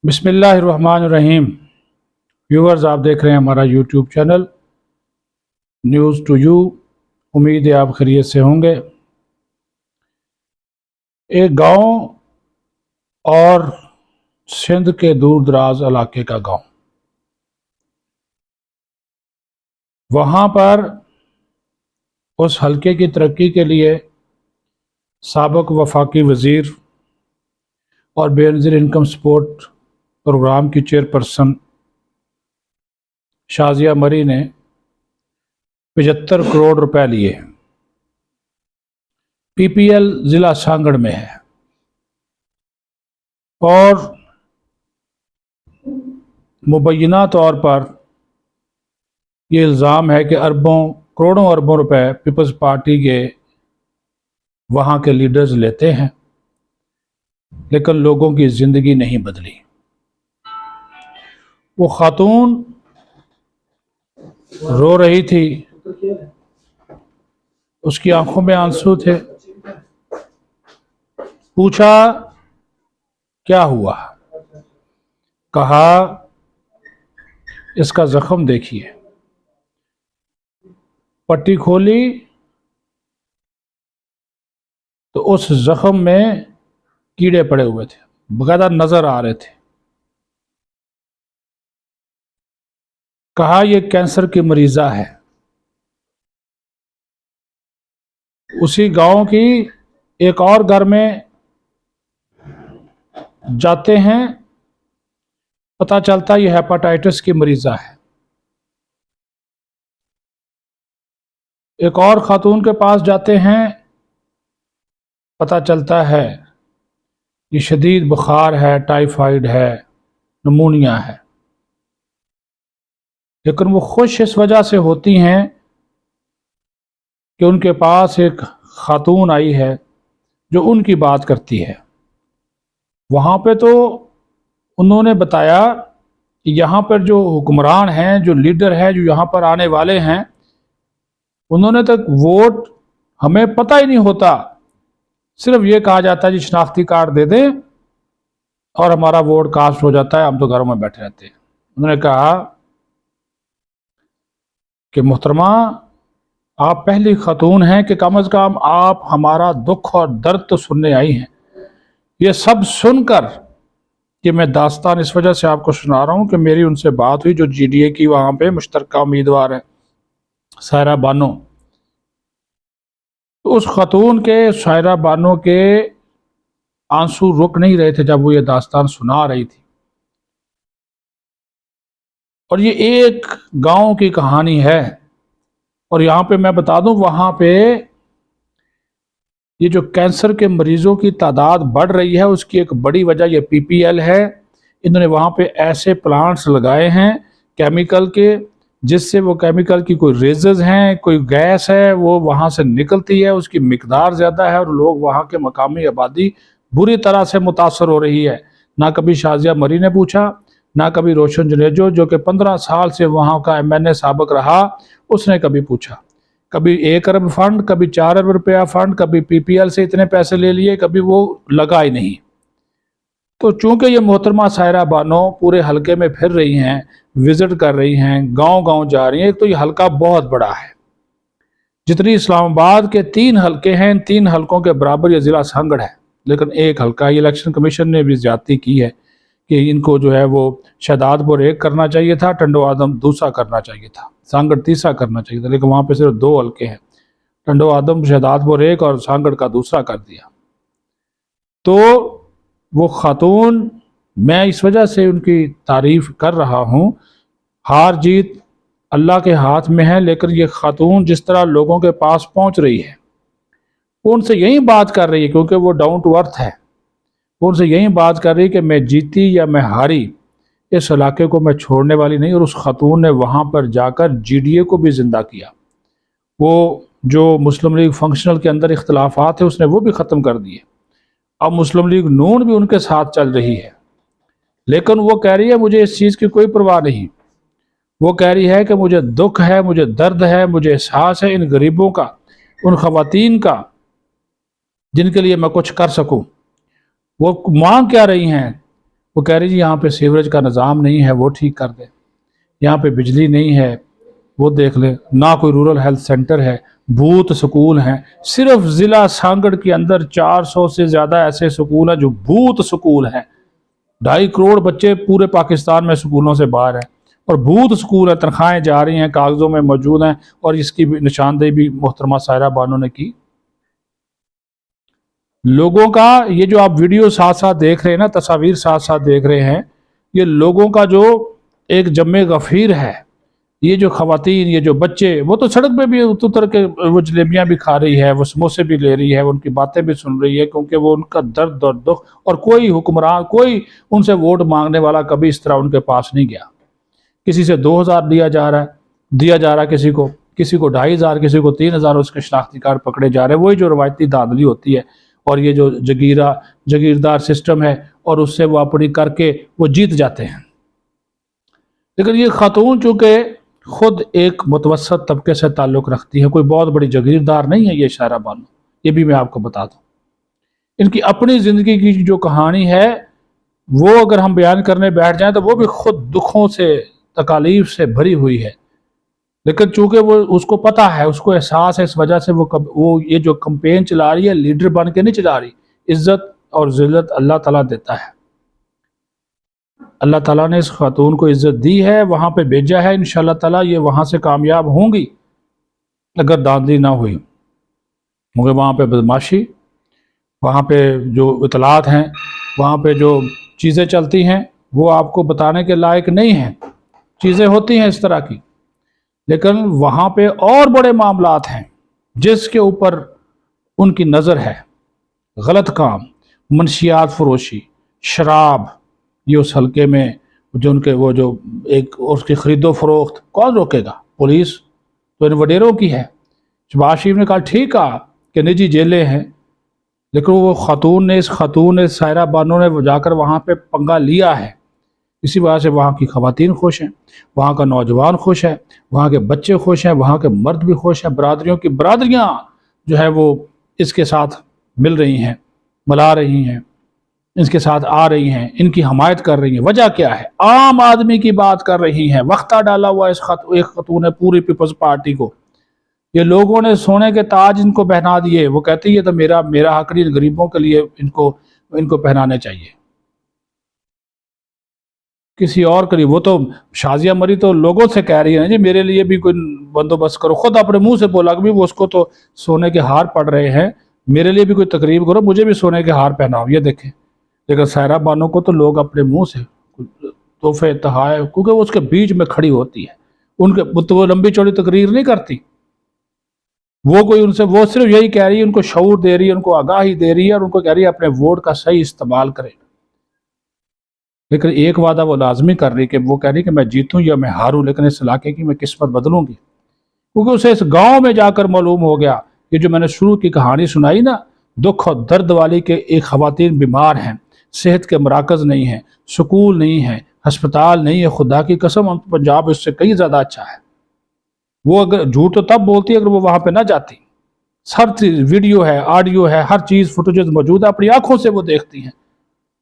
بسم اللہ الرحمن الرحیم۔ ویورز، آپ دیکھ رہے ہیں ہمارا YouTube channel news to you. امید ہے آپ خیریت سے ہوں گے۔ ایک گاؤں اور سندھ کے دور دراز علاقے کا گاؤں، وہاں پر اس حلقے کی ترقی کے لیے سابق وفاقی وزیر اور بے نظیر انکم سپورٹ پروگرام کی چیئرپرسن شازیہ مری نے 75 کروڑ روپے لیے۔ پی پی ایل ضلع سانگڑ میں ہے اور مبینہ طور پر یہ الزام ہے کہ کروڑوں اربوں روپے پیپلز پارٹی کے وہاں کے لیڈرز لیتے ہیں، لیکن لوگوں کی زندگی نہیں بدلی۔ وہ خاتون رو رہی تھی، اس کی آنکھوں میں آنسو تھے۔ پوچھا کیا ہوا؟ کہا اس کا زخم دیکھیے۔ پٹی کھولی تو اس زخم میں کیڑے پڑے ہوئے تھے، باقاعدہ نظر آ رہے تھے۔ کہا یہ کینسر کی مریضہ ہے۔ اسی گاؤں کی ایک اور گھر میں جاتے ہیں، پتہ چلتا یہ ہیپاٹائٹس کی مریضہ ہے۔ ایک اور خاتون کے پاس جاتے ہیں، پتہ چلتا ہے یہ شدید بخار ہے، ٹائیفائیڈ ہے، نمونیا ہے۔ لیکن وہ خوش اس وجہ سے ہوتی ہیں کہ ان کے پاس ایک خاتون آئی ہے جو ان کی بات کرتی ہے۔ وہاں پہ تو انہوں نے بتایا کہ یہاں پر جو حکمران ہیں، جو لیڈر ہیں، جو یہاں پر آنے والے ہیں، انہوں نے تک ووٹ ہمیں پتہ ہی نہیں ہوتا، صرف یہ کہا جاتا ہے جی شناختی کارڈ دے دیں اور ہمارا ووٹ کاسٹ ہو جاتا ہے، ہم تو گھروں میں بیٹھے رہتے ہیں۔ انہوں نے کہا کہ محترمہ، آپ پہلی خاتون ہیں کہ کم از کم آپ ہمارا دکھ اور درد تو سننے آئی ہیں۔ یہ سب سن کر کہ میں داستان اس وجہ سے آپ کو سنا رہا ہوں کہ میری ان سے بات ہوئی جو جی ڈی اے کی وہاں پہ مشترکہ امیدوار ہے، سائرہ بانو۔ اس خاتون کے، سائرہ بانو کے آنسو رک نہیں رہے تھے جب وہ یہ داستان سنا رہی تھی۔ اور یہ ایک گاؤں کی کہانی ہے، اور یہاں پہ میں بتا دوں وہاں پہ یہ جو کینسر کے مریضوں کی تعداد بڑھ رہی ہے، اس کی ایک بڑی وجہ یہ پی پی ایل ہے۔ انہوں نے وہاں پہ ایسے پلانٹس لگائے ہیں کیمیکل کے، جس سے وہ کیمیکل کی کوئی ریزز ہیں، کوئی گیس ہے، وہ وہاں سے نکلتی ہے، اس کی مقدار زیادہ ہے، اور لوگ وہاں کے مقامی آبادی بری طرح سے متاثر ہو رہی ہے۔ نہ کبھی شازیہ مری نے پوچھا، نہ کبھی روشن جنیجو جو کہ 15 سال سے وہاں کا ایم این اے سابق رہا، اس نے کبھی پوچھا۔ کبھی 1 ارب فنڈ، کبھی 4 ارب روپیہ فنڈ، کبھی پی پی ایل سے اتنے پیسے لے لیے، کبھی وہ لگا ہی نہیں۔ تو چونکہ یہ محترمہ سائرہ بانو پورے حلقے میں پھر رہی ہیں، وزٹ کر رہی ہیں، گاؤں گاؤں جا رہی ہیں، ایک تو یہ حلقہ بہت بڑا ہے، جتنی اسلام آباد کے 3 حلقے ہیں، ان 3 حلقوں کے برابر یہ ضلع سانگڑ ہے، لیکن ایک حلقہ۔ یہ الیکشن کمیشن نے بھی زیادتی کی ہے کہ ان کو جو ہے وہ شہداد پور 1 کرنا چاہیے تھا، ٹنڈو آدم 2 کرنا چاہیے تھا، سانگڑ 3 کرنا چاہیے تھا، لیکن وہاں پہ صرف 2 حلقے ہیں، ٹنڈو آدم شہداد پور 1 اور سانگڑ کا 2 کر دیا۔ تو وہ خاتون، میں اس وجہ سے ان کی تعریف کر رہا ہوں، ہار جیت اللہ کے ہاتھ میں ہے، لیکن یہ خاتون جس طرح لوگوں کے پاس پہنچ رہی ہے، وہ ان سے یہی بات کر رہی ہے، کیونکہ وہ ڈاؤن ٹو ارتھ ہے، وہ ان سے یہی بات کر رہی ہے کہ میں جیتی یا میں ہاری، اس علاقے کو میں چھوڑنے والی نہیں۔ اور اس خاتون نے وہاں پر جا کر جی ڈی اے کو بھی زندہ کیا۔ وہ جو مسلم لیگ فنکشنل کے اندر اختلافات ہیں، اس نے وہ بھی ختم کر دیے۔ اب مسلم لیگ نون بھی ان کے ساتھ چل رہی ہے، لیکن وہ کہہ رہی ہے مجھے اس چیز کی کوئی پرواہ نہیں۔ وہ کہہ رہی ہے کہ مجھے دکھ ہے، مجھے درد ہے، مجھے احساس ہے ان غریبوں کا، ان خواتین کا، جن کے لیے میں کچھ کر سکوں۔ وہ مانگ کیا رہی ہیں وہ کہہ رہی جی یہاں پہ سیوریج کا نظام نہیں ہے وہ ٹھیک کر دیں، یہاں پہ بجلی نہیں ہے وہ دیکھ لیں، نہ کوئی رورل ہیلتھ سینٹر ہے، بھوت سکول ہیں۔ صرف ضلع سانگڑ کے اندر 400 سے زیادہ ایسے سکول ہیں جو بھوت سکول ہیں۔ 2.5 کروڑ بچے پورے پاکستان میں سکولوں سے باہر ہیں، اور بھوت سکول ہیں، تنخواہیں جا رہی ہیں، کاغذوں میں موجود ہیں، اور اس کی نشاندہی بھی محترمہ سائرہ بانو نے کی۔ لوگوں کا یہ جو آپ ویڈیو ساتھ ساتھ دیکھ رہے ہیں نا، تصاویر ساتھ ساتھ دیکھ رہے ہیں، یہ لوگوں کا جو ایک جمع غفیر ہے۔ یہ جو خواتین، یہ جو بچے، وہ تو سڑک پہ بھی اتر کے وہ جلیبیاں بھی کھا رہی ہے، وہ سموسے بھی لے رہی ہے، ان کی باتیں بھی سن رہی ہے، کیونکہ وہ ان کا درد اور دکھ، اور کوئی حکمران، کوئی ان سے ووٹ مانگنے والا کبھی اس طرح ان کے پاس نہیں گیا۔ کسی سے 2000 دیا جا رہا ہے، کسی کو 2500، کسی کو 3000 اس کے شناختی کارڈ پکڑے جا رہے ہیں۔ وہی جو روایتی دھاندلی ہوتی ہے، اور یہ جو جگیردار سسٹم ہے، اور اس سے وہ اپنی کر کے وہ جیت جاتے ہیں۔ لیکن یہ خاتون چونکہ خود ایک متوسط طبقے سے تعلق رکھتی ہے، کوئی بہت بڑی جگیردار نہیں ہے یہ سائرہ بانو، یہ بھی میں آپ کو بتا دوں۔ ان کی اپنی زندگی کی جو کہانی ہے وہ اگر ہم بیان کرنے بیٹھ جائیں تو وہ بھی خود دکھوں سے، تکالیف سے بھری ہوئی ہے، لیکن چونکہ وہ اس کو پتہ ہے، اس کو احساس ہے، اس وجہ سے وہ یہ جو کمپین چلا رہی ہے، لیڈر بن کے نہیں چلا رہی۔ عزت اور ذلت اللہ تعالیٰ دیتا ہے۔ اللہ تعالیٰ نے اس خاتون کو عزت دی ہے، وہاں پہ بھیجا ہے، انشاءاللہ تعالیٰ یہ وہاں سے کامیاب ہوں گی اگر دھاندلی نہ ہوئی، مگر وہاں پہ بدماشی، وہاں پہ جو اطلاعات ہیں، وہاں پہ جو چیزیں چلتی ہیں وہ آپ کو بتانے کے لائق نہیں ہیں۔ چیزیں ہوتی ہیں اس طرح کی، لیکن وہاں پہ اور بڑے معاملات ہیں جس کے اوپر ان کی نظر ہے۔ غلط کام، منشیات فروشی، شراب، یہ اس حلقے میں جو ان کے وہ جو ایک اس کی خرید و فروخت کون روکے گا؟ پولیس تو ان وڈیروں کی ہے۔ شہباز شریف نے کہا ٹھیک کہا کہ نجی جیلیں ہیں، لیکن وہ خاتون نے سائرہ بانو نے جا کر وہاں پہ پنگا لیا ہے۔ اسی وجہ سے وہاں کی خواتین خوش ہیں، وہاں کا نوجوان خوش ہے، وہاں کے بچے خوش ہیں، وہاں کے مرد بھی خوش ہیں، برادریوں کی برادریاں جو ہے وہ اس کے ساتھ مل رہی ہیں، ملا رہی ہیں، اس کے ساتھ آ رہی ہیں، ان کی حمایت کر رہی ہیں۔ وجہ کیا ہے؟ عام آدمی کی بات کر رہی ہیں۔ وقتہ ڈالا ہوا اس ایک خاتون نے پوری پیپلز پارٹی کو، یہ لوگوں نے سونے کے تاج ان کو پہنا دیے، وہ کہتی ہے تو میرا حق نہیں، غریبوں کے لیے ان کو پہنانے چاہیے۔ کسی اور کے لیے، وہ تو شازیہ مری تو لوگوں سے کہہ رہی ہے جی میرے لیے بھی کوئی بندوبست کرو، خود اپنے منہ سے بولا کہ وہ اس کو تو سونے کے ہار پڑ رہے ہیں، میرے لیے بھی کوئی تقریب کرو، مجھے بھی سونے کے ہار پہناؤ۔ یہ دیکھیں، لیکن سائرہ بانو کو تو لوگ اپنے منہ سے تحفے تحائف، کیونکہ وہ اس کے بیچ میں کھڑی ہوتی ہے، وہ لمبی چوڑی تقریر نہیں کرتی، وہ صرف یہی کہہ رہی ہے، ان کو شعور دے رہی ہے، ان کو آگاہی دے رہی ہے، اور ان کو کہہ رہی ہے اپنے ووٹ کا صحیح استعمال کریں۔ لیکن ایک وعدہ وہ لازمی کر رہی کہ وہ کہہ رہی کہ میں جیتوں یا میں ہاروں، لیکن اس علاقے کی میں قسمت بدلوں گی، کیونکہ اسے اس گاؤں میں جا کر معلوم ہو گیا، یہ جو میں نے شروع کی کہانی سنائی نا، دکھ اور درد والی، کہ ایک خواتین بیمار ہیں، صحت کے مراکز نہیں ہیں، سکول نہیں ہے، ہسپتال نہیں ہے، خدا کی قسم پنجاب اس سے کئی زیادہ اچھا ہے۔ وہ اگر جھوٹ تو تب بولتی ہے اگر وہ وہاں پہ نہ جاتی، ہر چیز ویڈیو ہے، آڈیو ہے، ہر چیز فوٹیجز موجود ہے، اپنی آنکھوں سے وہ دیکھتی ہیں،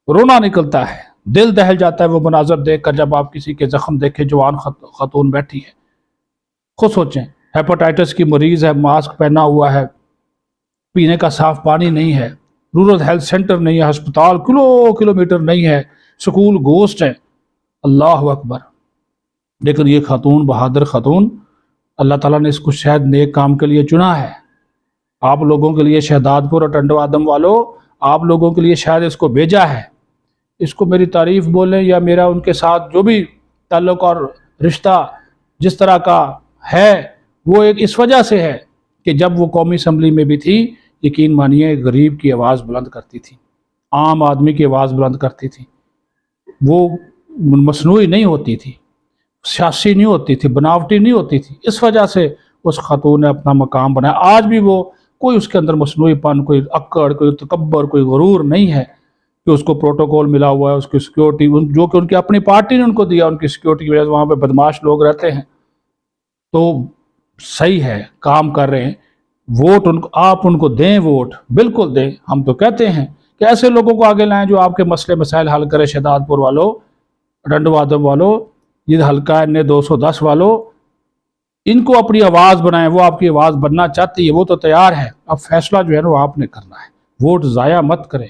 رونا نکلتا ہے، دل دہل جاتا ہے وہ مناظر دیکھ کر، جب آپ کسی کے زخم دیکھیں، جوان خاتون بیٹھی ہے۔ خود سوچیں، ہیپاٹائٹس کی مریض ہے، ماسک پہنا ہوا ہے، پینے کا صاف پانی نہیں ہے، رورل ہیلتھ سینٹر نہیں ہے، ہسپتال کلومیٹر نہیں ہے، سکول گوسٹ ہے، اللہ اکبر۔ لیکن یہ خاتون، بہادر خاتون، اللہ تعالیٰ نے اس کو شاید نیک کام کے لیے چنا ہے۔ آپ لوگوں کے لیے، شہداد پور اور ٹنڈو آدم والوں، آپ لوگوں کے لیے شاید اس کو بھیجا ہے۔ اس کو میری تعریف بولیں یا میرا ان کے ساتھ جو بھی تعلق اور رشتہ جس طرح کا ہے، وہ ایک اس وجہ سے ہے کہ جب وہ قومی اسمبلی میں بھی تھی، یقین مانیے غریب کی آواز بلند کرتی تھی، عام آدمی کی آواز بلند کرتی تھی، وہ مصنوعی نہیں ہوتی تھی، سیاسی نہیں ہوتی تھی، بناوٹی نہیں ہوتی تھی۔ اس وجہ سے اس خاتون نے اپنا مقام بنایا۔ آج بھی وہ کوئی اس کے اندر مصنوعی پن، کوئی اکڑ، کوئی تکبر، کوئی غرور نہیں ہے کہ اس کو پروٹوکول ملا ہوا ہے، اس کی سیکیورٹی جو کہ ان کی اپنی پارٹی نے ان کو دیا، ان کی سیکیورٹی کی وجہ سے وہاں پہ بدماش لوگ رہتے ہیں۔ تو صحیح ہے، کام کر رہے ہیں، ووٹ آپ ان کو دیں، ووٹ بالکل دیں۔ ہم تو کہتے ہیں کہ ایسے لوگوں کو آگے لائیں جو آپ کے مسئلے مسائل حل کرے، شہداد پور والوں، ڈنڈوادم والوں، یہ حلقہ ہے 210 والوں، ان کو اپنی آواز بنائیں۔ وہ آپ کی آواز بننا چاہتی ہے، وہ تو تیار ہے، اب فیصلہ جو ہے وہ آپ نے کرنا ہے۔ ووٹ ضائع مت کریں،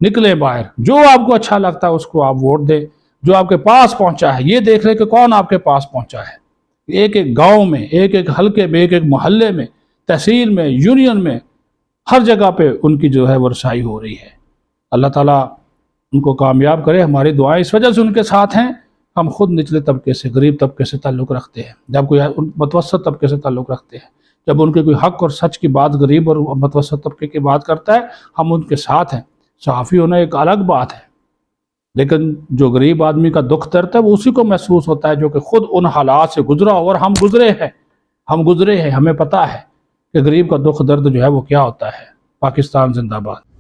نکلیں باہر، جو آپ کو اچھا لگتا ہے اس کو آپ ووٹ دیں، جو آپ کے پاس پہنچا ہے۔ یہ دیکھ لیں کہ کون آپ کے پاس پہنچا ہے، ایک ایک گاؤں میں، ایک ایک حلقے میں، ایک ایک محلے میں، تحصیل میں، یونین میں، ہر جگہ پہ ان کی جو ہے وہ رسائی ہو رہی ہے۔ اللہ تعالیٰ ان کو کامیاب کرے، ہماری دعائیں اس وجہ سے ان کے ساتھ ہیں۔ ہم خود نچلے طبقے سے، غریب طبقے سے تعلق رکھتے ہیں، جب کوئی متوسط طبقے سے تعلق رکھتے ہیں، جب ان کے کوئی حق اور سچ کی بات غریب اور متوسط طبقے کی بات کرتا ہے، ہم ان کے ساتھ ہیں۔ صحافی ہونا ایک الگ بات ہے، لیکن جو غریب آدمی کا دکھ درد ہے وہ اسی کو محسوس ہوتا ہے جو کہ خود ان حالات سے گزرا، اور ہم گزرے ہیں، ہمیں پتہ ہے کہ غریب کا دکھ درد جو ہے وہ کیا ہوتا ہے۔ پاکستان زندہ باد۔